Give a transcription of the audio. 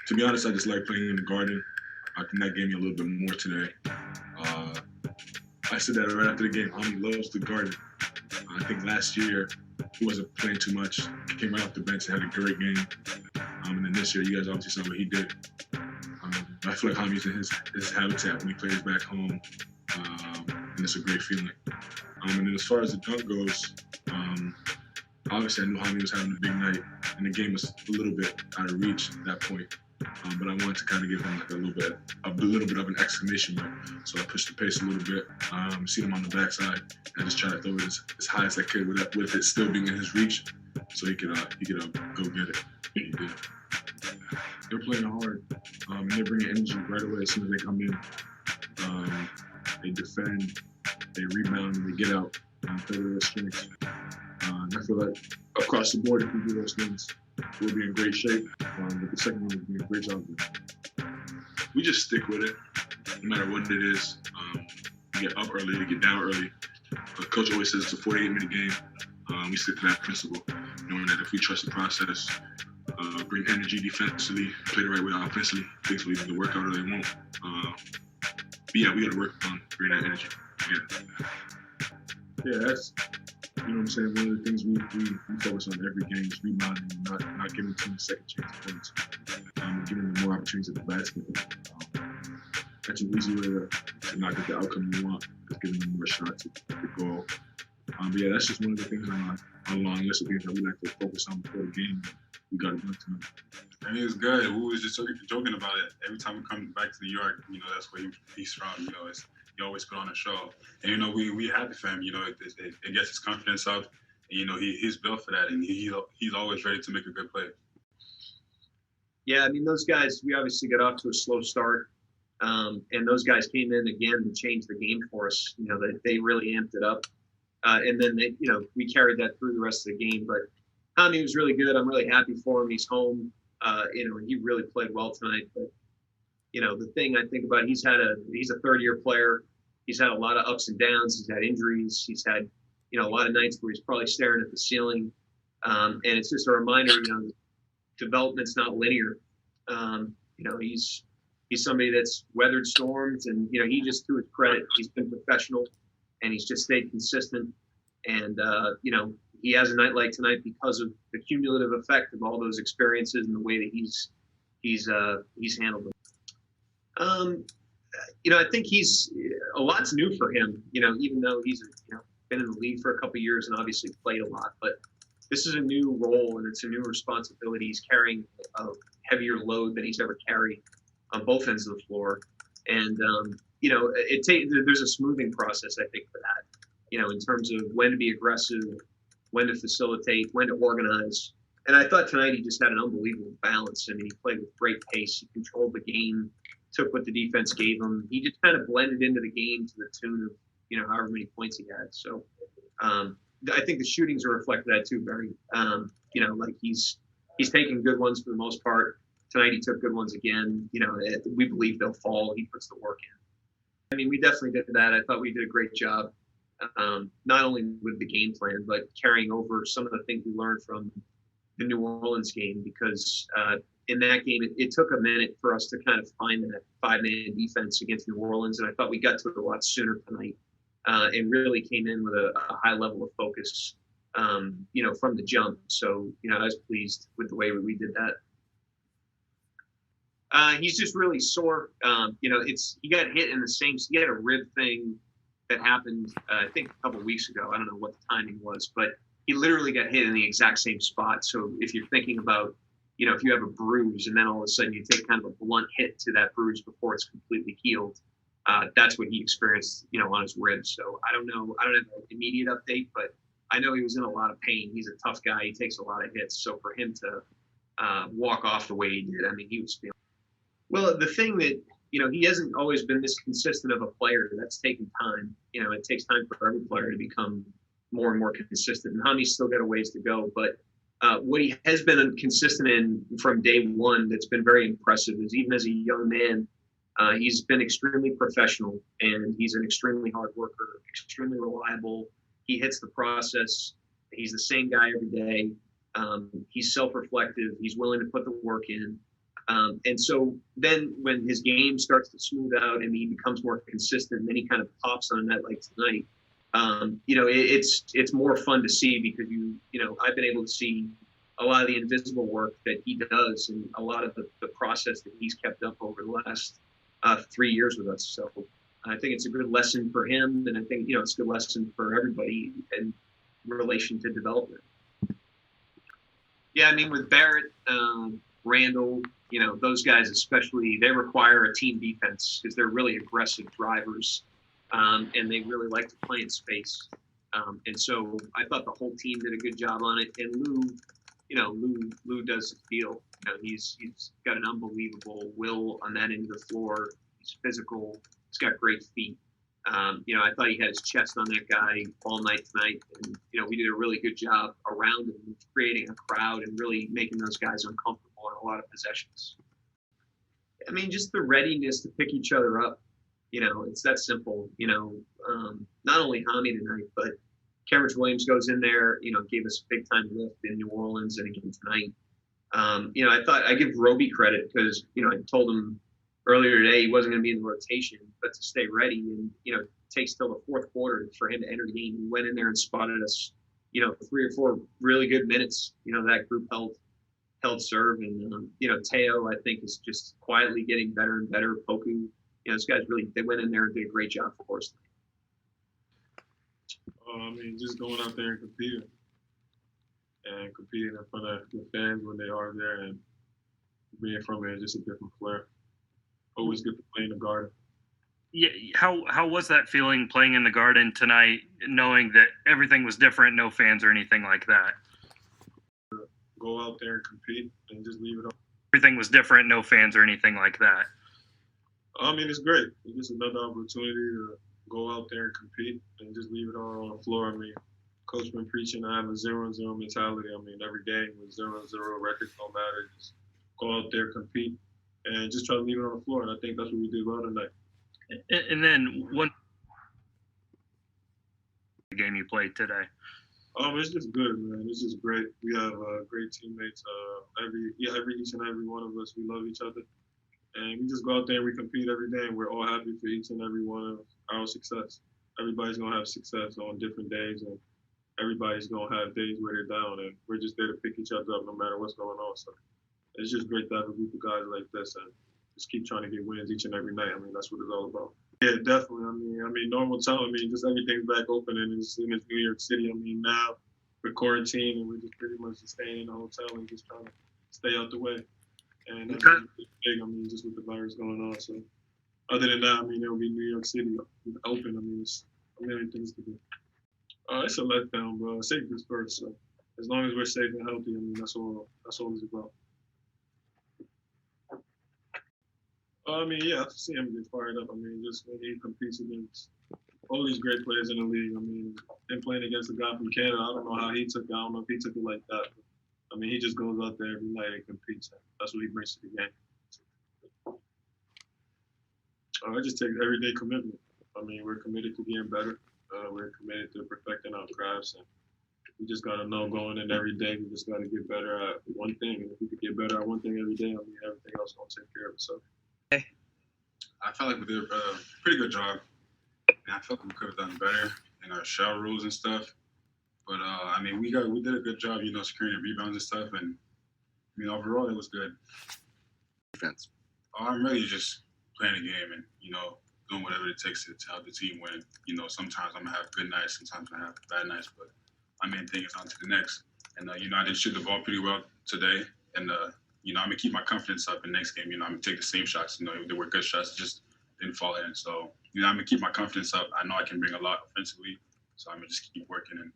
To be honest, I just like playing in the Garden. I think that gave me a little bit more today. Uh, I said that right after the game. Hami loves the Garden. I think last year he wasn't playing too much. He came right off the bench and had a great game. And then this year, you guys obviously saw what he did. I feel like Hami's in his habitat when he plays back home, and it's a great feeling. And then as far as the dunk goes, obviously I knew Hami was having a big night, and the game was a little bit out of reach at that point. But I wanted to kind of give him like a little bit of an exclamation mark. So I pushed the pace a little bit, see him on the backside, and just try to throw it as high as I could with it still being in his reach, so he could go get it. And he did. They're playing hard, and they're bringing energy right away as soon as they come in. They defend, they rebound, and they get out and play to their strengths. And I feel like across the board, if we do those things, we'll be in great shape. But the second one will be a great job. We just stick with it, no matter what it is. We get up early, we get down early. Coach always says it's a 48-minute game. We stick to that principle, knowing that if we trust the process, bring energy defensively, play the right way offensively, things will either work out or they won't. But yeah, we got to work on bringing that energy. Yeah, that's, you know what I'm saying, one of the things we focus on every game is rebounding and not giving teams second chance points, and giving them more opportunities at the basket. That's an easy way to not get the outcome you want, is giving them more shots at the goal. But yeah, that's just one of the things on a long list of things that we like to focus on before the game. We got it done tonight. And it was good. We was just joking about it. Every time we come back to New York, you know, that's where he's from. You know, he always put on a show. And, you know, we happy for him. You know, it gets his confidence up. And, you know, he's built for that. And he's always ready to make a good play. Yeah, I mean, those guys, we obviously got off to a slow start. And those guys came in again to change the game for us. You know, they really amped it up. And then, we carried that through the rest of the game. But Hami was really good. I'm really happy for him. He's home. And he really played well tonight. But, the thing I think about, he's a third-year player. He's had a lot of ups and downs. He's had injuries. He's had, a lot of nights where he's probably staring at the ceiling. And it's just a reminder, development's not linear. He's somebody that's weathered storms, and, he just, to his credit, he's been professional, and he's just stayed consistent. And, he has a night like tonight because of the cumulative effect of all those experiences and the way that he's handled them. I think a lot's new for him, even though he's, been in the league for a couple of years and obviously played a lot, but this is a new role and it's a new responsibility. He's carrying a heavier load than he's ever carried on both ends of the floor. And, there's a smoothing process, I think, for that, in terms of when to be aggressive, when to facilitate, when to organize. And I thought tonight he just had an unbelievable balance. I mean, he played with great pace. He controlled the game, took what the defense gave him. He just kind of blended into the game to the tune of, however many points he had. So I think the shootings are reflected that too, Barry. Like he's taking good ones for the most part. Tonight he took good ones again. We believe they'll fall. He puts the work in. I mean, we definitely did that. I thought we did a great job. Not only with the game plan, but carrying over some of the things we learned from the New Orleans game, because in that game, it took a minute for us to kind of find that five-man defense against New Orleans, and I thought we got to it a lot sooner tonight, and really came in with a high level of focus, from the jump. So, I was pleased with the way we did that. He's just really sore. He got hit in he had a rib thing that happened, I think, a couple of weeks ago. I don't know what the timing was, but he literally got hit in the exact same spot. So if you're thinking about, if you have a bruise and then all of a sudden you take kind of a blunt hit to that bruise before it's completely healed, that's what he experienced, on his ribs. So I don't know. I don't have an immediate update, but I know he was in a lot of pain. He's a tough guy. He takes a lot of hits. So for him to walk off the way he did, I mean, he was feeling. Well, the thing that, he hasn't always been this consistent of a player. That's taken time. It takes time for every player to become more and more consistent. And Hami's still got a ways to go. But what he has been consistent in from day one that's been very impressive is, even as a young man, he's been extremely professional, and he's an extremely hard worker, extremely reliable. He hits the process. He's the same guy every day. He's self-reflective. He's willing to put the work in. And so then when his game starts to smooth out and he becomes more consistent, and then he kind of pops on that like tonight. It's more fun to see because I've been able to see a lot of the invisible work that he does and a lot of the process that he's kept up over the last 3 years with us. So I think it's a good lesson for him, and I think it's a good lesson for everybody in relation to development. Yeah, I mean with Barrett, Randall, those guys especially, they require a team defense because they're really aggressive drivers, and they really like to play in space. And so I thought the whole team did a good job on it. And Lou does the deal. He's got an unbelievable will on that end of the floor. He's physical. He's got great feet. I thought he had his chest on that guy all night tonight. And, we did a really good job around him, creating a crowd and really making those guys uncomfortable on a lot of possessions. I mean, just the readiness to pick each other up. It's that simple. Not only Hami tonight, but Kenrich Williams goes in there, gave us a big time lift in New Orleans and again tonight. I thought I give Roby credit because, I told him earlier today he wasn't going to be in the rotation, but to stay ready. And, it takes till the fourth quarter for him to enter the game. He went in there and spotted us, 3 or 4 really good minutes. That group held serve. And, Teo, I think, is just quietly getting better and better. Poku, those guys they went in there and did a great job for us. Just going out there and competing in front of the fans when they are there, and being from it is just a different flair. Always good to play in the Garden. Yeah, how was that feeling playing in the Garden tonight, knowing that everything was different, no fans or anything like that? Go out there and compete and just leave it on. Everything was different, no fans or anything like that. It's great. It's just another opportunity to go out there and compete and just leave it all on the floor. Coach been preaching I have a 0-0 mentality. Every game with 0-0 records don't matter. Just go out there, compete, and just try to leave it on the floor. And I think that's what we did well tonight. And then one game you played today. It's just good, man. It's just great. We have great teammates. Each and every one of us, we love each other. And we just go out there and we compete every day, and we're all happy for each and every one of our success. Everybody's going to have success on different days, and everybody's going to have days where they're down, and we're just there to pick each other up no matter what's going on. So it's just great to have a group of guys like this and just keep trying to get wins each and every night. That's what it's all about. Yeah, definitely. Normal time, just everything's back open, and it's New York City. Now we're quarantined, and we're just pretty much just staying in the hotel and just trying to stay out the way. And that's big, just with the virus going on. So other than that, it'll be New York City open. It's a million things to do. It's a letdown, bro. Safety is first. So as long as we're safe and healthy, that's all it's about. I see him get fired up. Just when he competes against all these great players in the league. And playing against a guy from Canada, I don't know how he took it. I don't know if he took it like that. He just goes out there every night and competes. That's what he brings to the game. I just take everyday commitment. We're committed to getting better. We're committed to perfecting our crafts. And we just got to know going in every day, we just got to get better at one thing. And if we could get better at one thing every day, everything else going to take care of itself. I felt like we did a pretty good job. And I felt like we could have done better in our shell rules and stuff. But we did a good job, securing the rebounds and stuff, and overall it was good. Defense. I'm really just playing the game and doing whatever it takes to help the team win. Sometimes I'm gonna have good nights, sometimes I have bad nights, but my main thing is on to the next. And I did shoot the ball pretty well today, and I'm gonna keep my confidence up in the next game. I'm gonna take the same shots. They were good shots, just didn't fall in. So I'm gonna keep my confidence up. I know I can bring a lot offensively, so I'm gonna just keep working and